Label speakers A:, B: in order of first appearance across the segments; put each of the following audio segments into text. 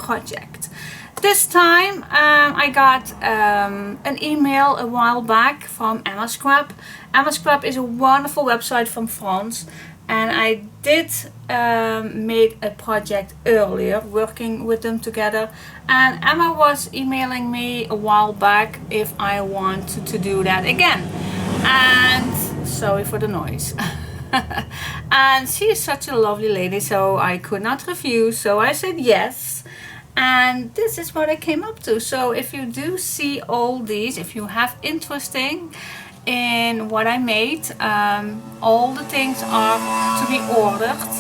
A: project. This time I got an email a while back from emmascrap. Emmascrap is a wonderful website from France, and I did made a project earlier working with them together, and Emma was emailing me a while back if I wanted to do that again. And sorry for the noise. And she is such a lovely lady, so I could not refuse, so I said yes. And this is what I came up to. So if you do see all these, if you have interesting in what I made, all the things are to be ordered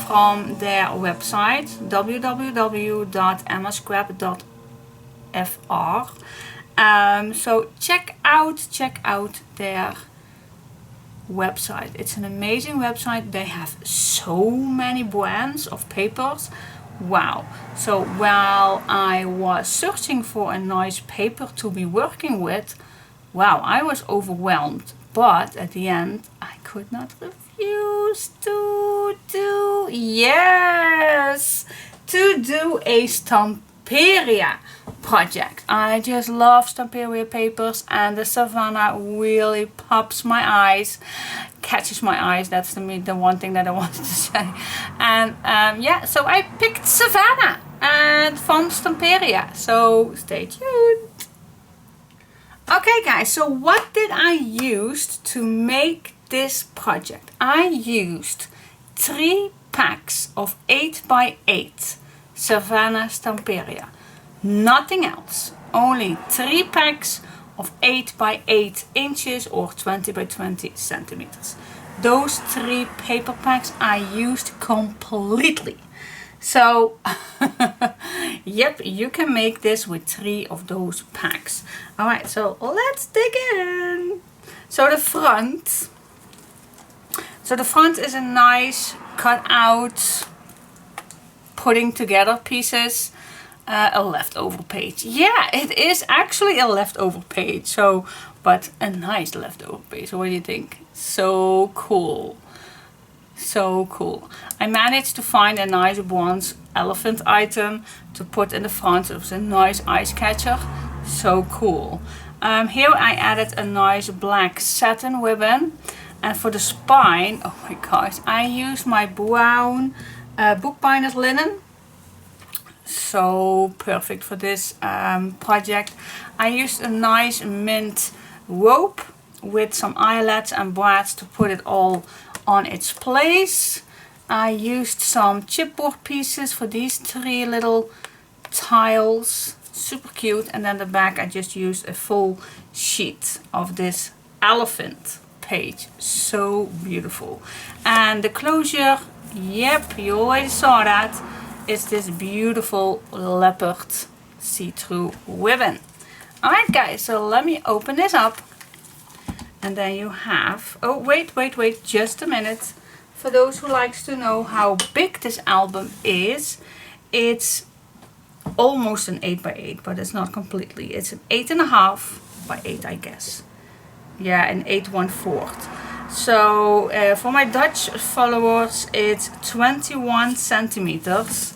A: from their website, www.emmascrap.fr. So check out their website. It's an amazing website. They have so many brands of papers. Wow. So while I was searching for a nice paper to be working with, wow, I was overwhelmed. But at the end, I could not refuse to do a Stamperia project. I just love Stamperia papers, and the Savana really pops my eyes, catches my eyes. That's the one thing that I wanted to say. And yeah, so I picked Savana and from Stamperia. So stay tuned. Okay guys, so what did I use to make this project? I used 3 packs of 8x8 Savana Stamperia. Nothing else. Only 3 packs of 8x8 inches or 20x20 centimeters. Those 3 paper packs I used completely. So, yep, you can make this with 3 of those packs. Alright, so let's dig in. So the front is a nice cut out, putting together pieces. A leftover page. Yeah, it is actually a leftover page. So, but a nice leftover page. What do you think? So cool. So cool. I managed to find a nice bronze elephant item to put in the front. It was a nice ice catcher. So cool. Here I added a nice black satin ribbon. And for the spine, oh my gosh, I used my brown bookbinder's linen. So perfect for this project. I used a nice mint rope with some eyelets and brads to put it all on its place. I used some chipboard pieces for these 3 little tiles. Super cute. And then the back I just used a full sheet of this elephant page. So beautiful. And the closure, yep, you already saw that. It's this beautiful leopard see-through ribbon. Alright guys, so let me open this up. And then you have, oh wait, just a minute. For those who likes to know how big this album is, it's almost an 8x8, but it's not completely. It's an 8.5 by 8, I guess. Yeah, an 8 1/4. So for my Dutch followers, it's 21 centimeters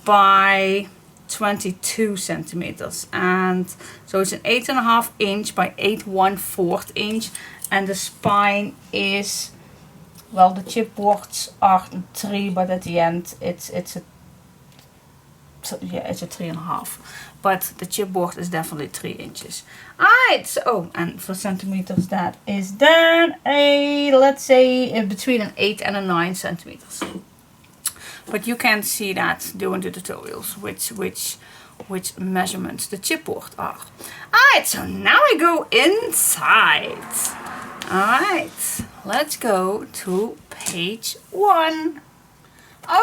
A: by 22 centimeters, and so it's an 8.5 inch by 8 1/4 inch, and the spine is, well, the chipboards are 3, but at the end it's a 3.5, but the chipboard is definitely 3 inches. Alright, so, oh, and for centimeters, that is then a, let's say, between an 8 and a 9 centimeters. But you can see that during the tutorials which measurements the chipboard are. Alright, so now I go inside. Alright, let's go to page 1.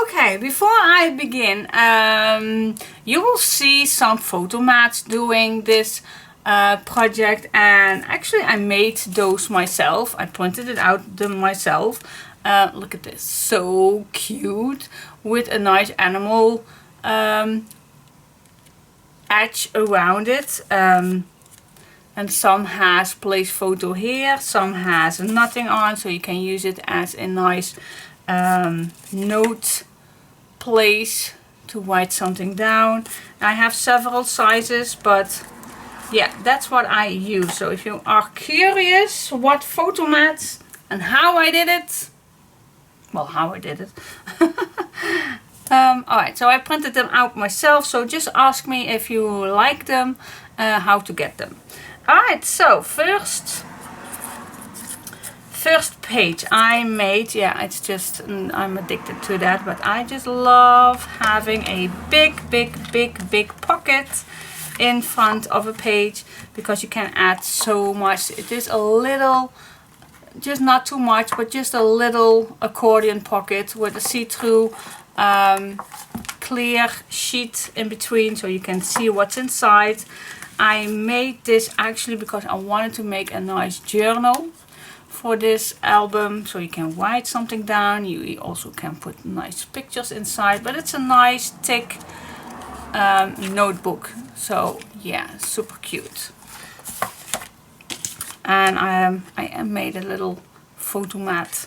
A: Okay, before I begin, you will see some photo mats doing this project, and actually I made those myself. I printed it out myself. Look at this, so cute, with a nice animal edge around it. And some has place photo here, some has nothing on, so you can use it as a nice note place to write something down. I have several sizes, but yeah, that's what I use. So if you are curious what photo mats and how I did it, well, how I did it. Alright, so I printed them out myself, so just ask me if you like them, how to get them. Alright, so first page I made, yeah, it's just, I'm addicted to that, but I just love having a big pocket in front of a page, because you can add so much. It is a little, just not too much, but just a little accordion pocket with a see-through clear sheet in between, so you can see what's inside. I made this actually because I wanted to make a nice journal for this album, so you can write something down. You also can put nice pictures inside, but it's a nice thick notebook, so yeah, super cute. And I made a little photo mat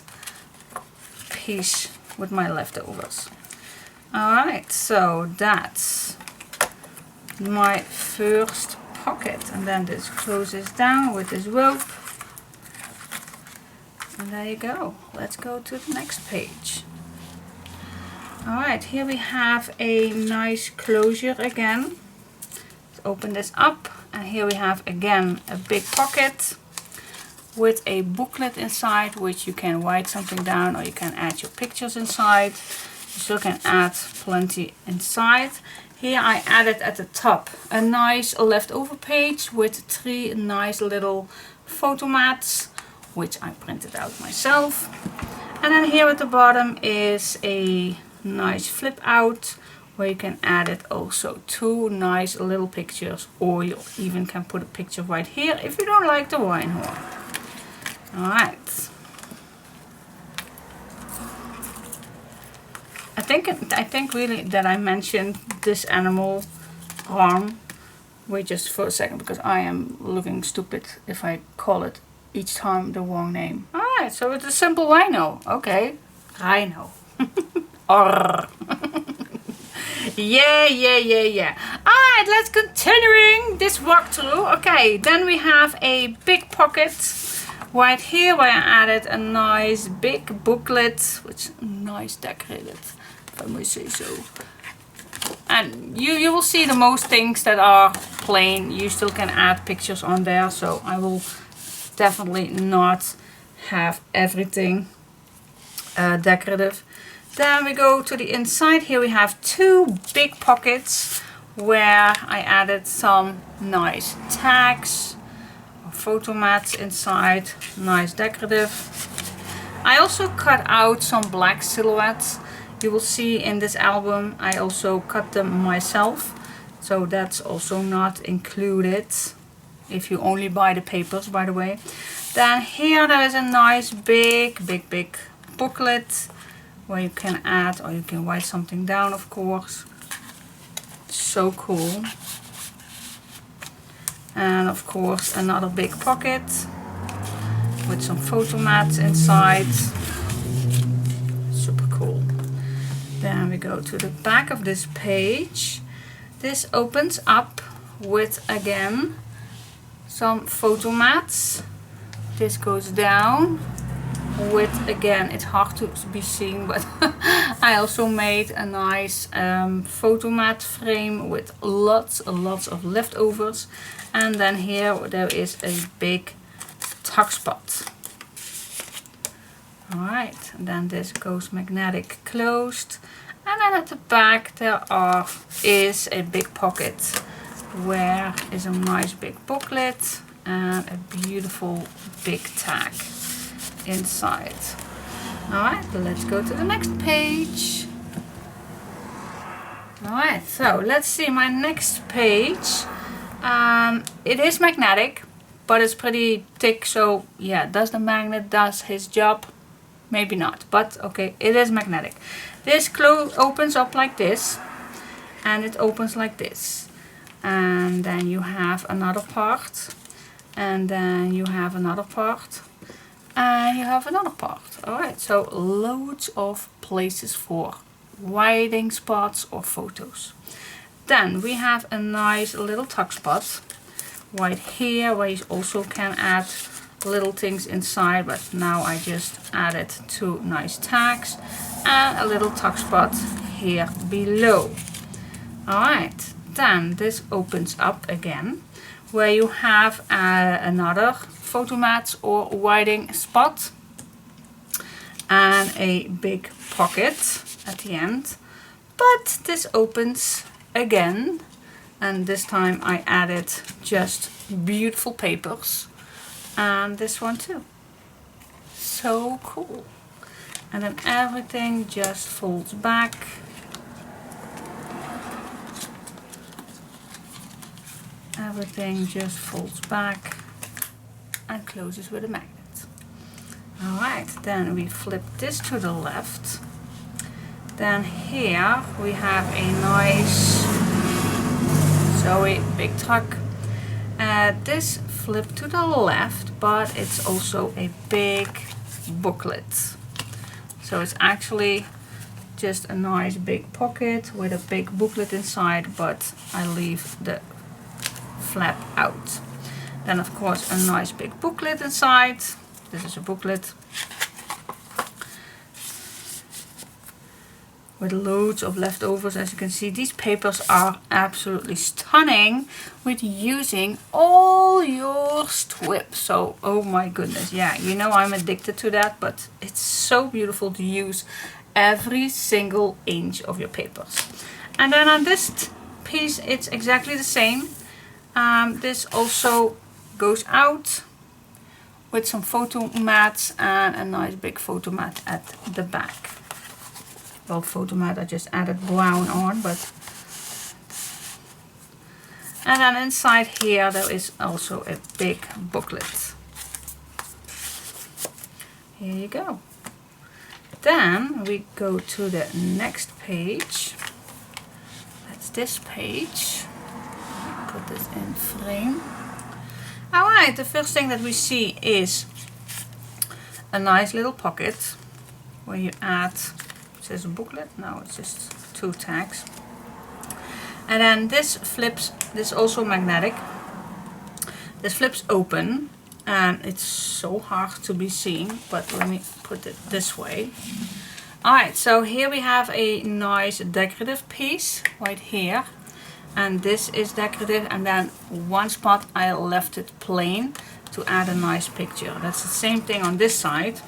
A: piece with my leftovers. Alright, so that's my first pocket, and then this closes down with this rope, and there you go. Let's go to the next page. Alright, here we have a nice closure again. Let's open this up, and here we have again a big pocket with a booklet inside, which you can write something down, or you can add your pictures inside. You still can add plenty inside. Here I added at the top a nice leftover page with 3 nice little photo mats, which I printed out myself. And then here at the bottom is a nice flip out, where you can add it also 2 nice little pictures, or you even can put a picture right here if you don't like the wine horn. Alright. I think really that I mentioned this animal wrong. Wait just for a second, because I am looking stupid if I call it each time the wrong name. Alright, so it's a simple rhino. Okay. Rhino. Orr. Yeah. Alright, let's continuing this walkthrough. Okay, then we have a big pocket right here, where I added a nice big booklet, which is nice decorated, if I may say so. And you will see the most things that are plain, you still can add pictures on there, so I will definitely not have everything decorative. Then we go to the inside. Here we have 2 big pockets where I added some nice tags, photo mats inside, nice decorative. I also cut out some black silhouettes. You will see in this album I also cut them myself, so that's also not included if you only buy the papers, by the way. Then here there is a nice big booklet where you can add, or you can write something down, of course. So cool. And of course another big pocket with some photo mats inside. Super cool. Then we go to the back of this page. This opens up with again some photo mats. This goes down with, again, it's hard to be seen, but I also made a nice photo mat frame with lots of leftovers. And then here there is a big tuck spot. Alright, and then this goes magnetic closed. And then at the back there is a big pocket where is a nice big booklet and a beautiful big tag inside. Alright, let's go to the next page. Alright, so let's see my next page. It is magnetic, but it's pretty thick, so yeah, does the magnet does his job? Maybe not, but okay, it is magnetic. This opens up like this, and it opens like this. And then you have another part, and then you have another part, and you have another part. Alright, so loads of places for writing spots or photos. Then we have a nice little tuck spot right here where you also can add little things inside, but now I just added 2 nice tags and a little tuck spot here below. Alright, then this opens up again where you have another photo mat or writing spot and a big pocket at the end. But this opens again, and this time I added just beautiful papers, and this one too. So cool. And then everything just folds back. Everything just folds back and closes with a magnet. Alright, then we flip this to the left. Then here we have a nice, big truck. This flip to the left, but it's also a big booklet. So it's actually just a nice big pocket with a big booklet inside, but I leave the flap out. Then of course a nice big booklet inside. This is a booklet with loads of leftovers. As you can see, these papers are absolutely stunning with using all your strips. So, oh my goodness, yeah, you know I'm addicted to that, but it's so beautiful to use every single inch of your papers. And then on this piece, it's exactly the same. This also goes out with some photo mats and a nice big photo mat at the back. Well, photo mat I just added brown on, but... And then inside here there is also a big booklet. Here you go. Then we go to the next page. That's this page. Put this in frame. Alright, the first thing that we see is a nice little pocket where you add, it says a booklet, no, it's just 2 tags. And then this flips, this is also magnetic. This flips open and it's so hard to be seen, but let me put it this way. Alright, so here we have a nice decorative piece right here. And this is decorative, and then one spot I left it plain to add a nice picture. That's the same thing on this side.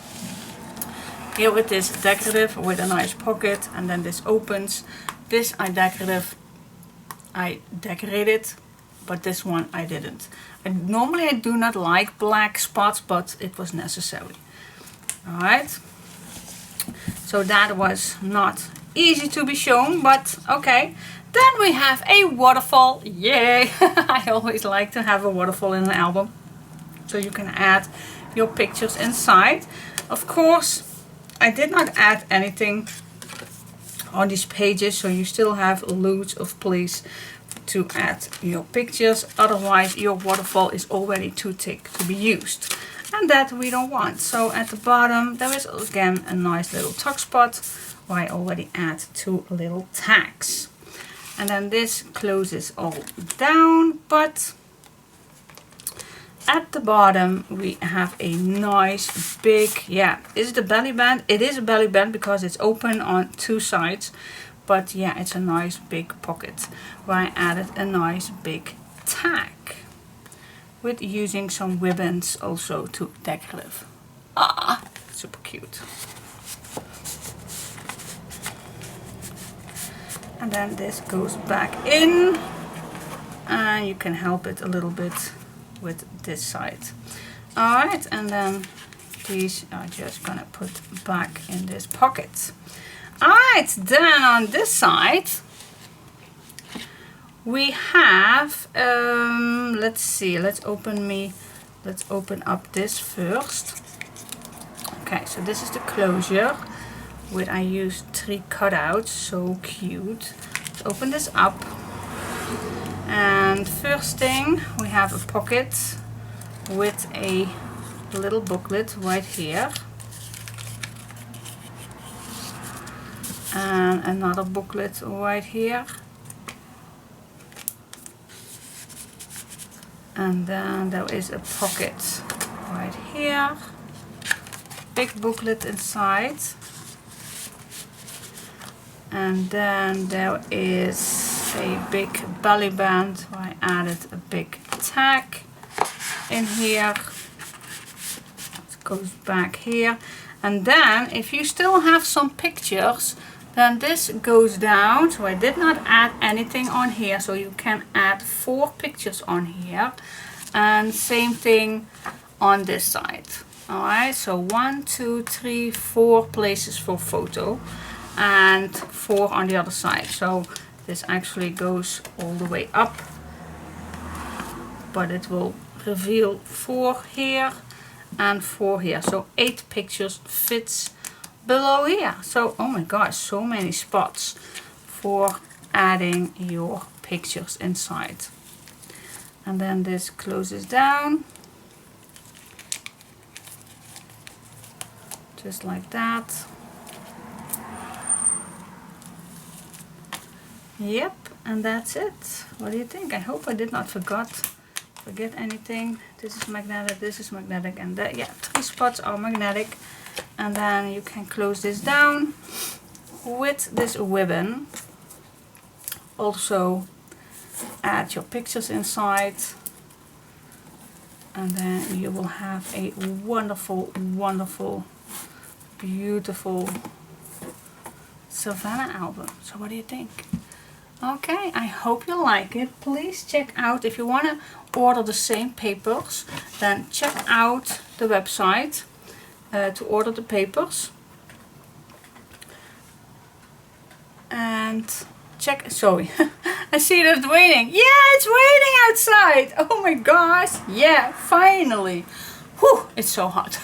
A: Here with this decorative with a nice pocket, and then this opens. This I decorated, but this one I didn't. Normally I do not like black spots, but it was necessary. Alright. So that was not easy to be shown, but okay. Then we have a waterfall. Yay! I always like to have a waterfall in an album, so you can add your pictures inside. Of course, I did not add anything on these pages, so you still have loads of place to add your pictures. Otherwise, your waterfall is already too thick to be used, and that we don't want. So at the bottom there is again a nice little tuck spot where I already add 2 little tags. And then this closes all down, but at the bottom we have a nice big, yeah, is it a belly band? It is a belly band because it's open on 2 sides, but yeah, it's a nice big pocket where I added a nice big tag with using some ribbons also to decorative. Ah, super cute. And then this goes back in, and you can help it a little bit with this side. Alright, and then these are just gonna put back in this pocket. Alright, then on this side we have, let's see, let's open up this first. Okay, so this is the closure. I used 3 cutouts, so cute. Let's open this up, and first thing we have a pocket with a little booklet right here, and another booklet right here. And then there is a pocket right here. Big booklet inside. And then there is a big belly band where I added a big tag in here. It goes back here. And then if you still have some pictures, then this goes down. So I did not add anything on here, so you can add 4 pictures on here. And same thing on this side. Alright, so 1, 2, 3, 4 places for photo and 4 on the other side. So this actually goes all the way up, but it will reveal 4 here and 4 here. So 8 pictures fits below here. So oh my gosh, so many spots for adding your pictures inside. And then this closes down just like that. Yep, and that's it. What do you think? I hope I did not forget anything. This is magnetic, this is magnetic, and that, yeah, 3 spots are magnetic. And then you can close this down with this ribbon. Also add your pictures inside, and then you will have a wonderful, wonderful, beautiful Savana album. So what do you think? Okay, I hope you like it. Please check out, if you want to order the same papers, then check out the website to order the papers. And check, sorry, I see that it's raining. Yeah, it's raining outside. Oh my gosh. Yeah, finally. Whew, it's so hot.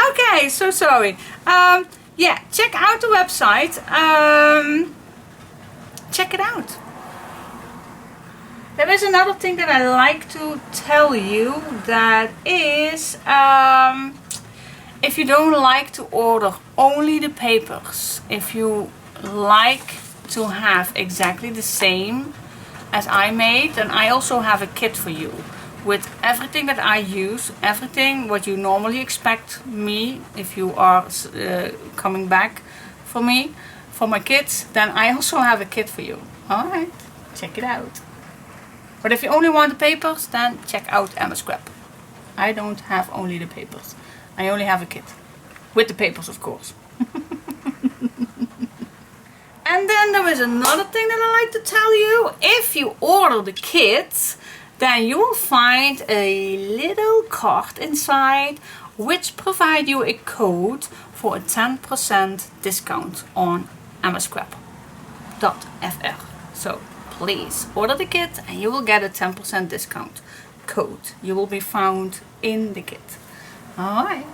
A: Okay, so sorry. Yeah, check out the website. Check it out. There is another thing that I like to tell you, that is, if you don't like to order only the papers, if you like to have exactly the same as I made, then I also have a kit for you with everything that I use, everything what you normally expect me if you are coming back for me, for my kids, then I also have a kit for you. Alright, check it out. But if you only want the papers, then check out emmascrap. I don't have only the papers. I only have a kit. With the papers, of course. And then there is another thing that I like to tell you. If you order the kit, then you will find a little card inside which provide you a code for a 10% discount on emmascrap.fr. So please order the kit and you will get a 10% discount code. You will be found in the kit. Alright.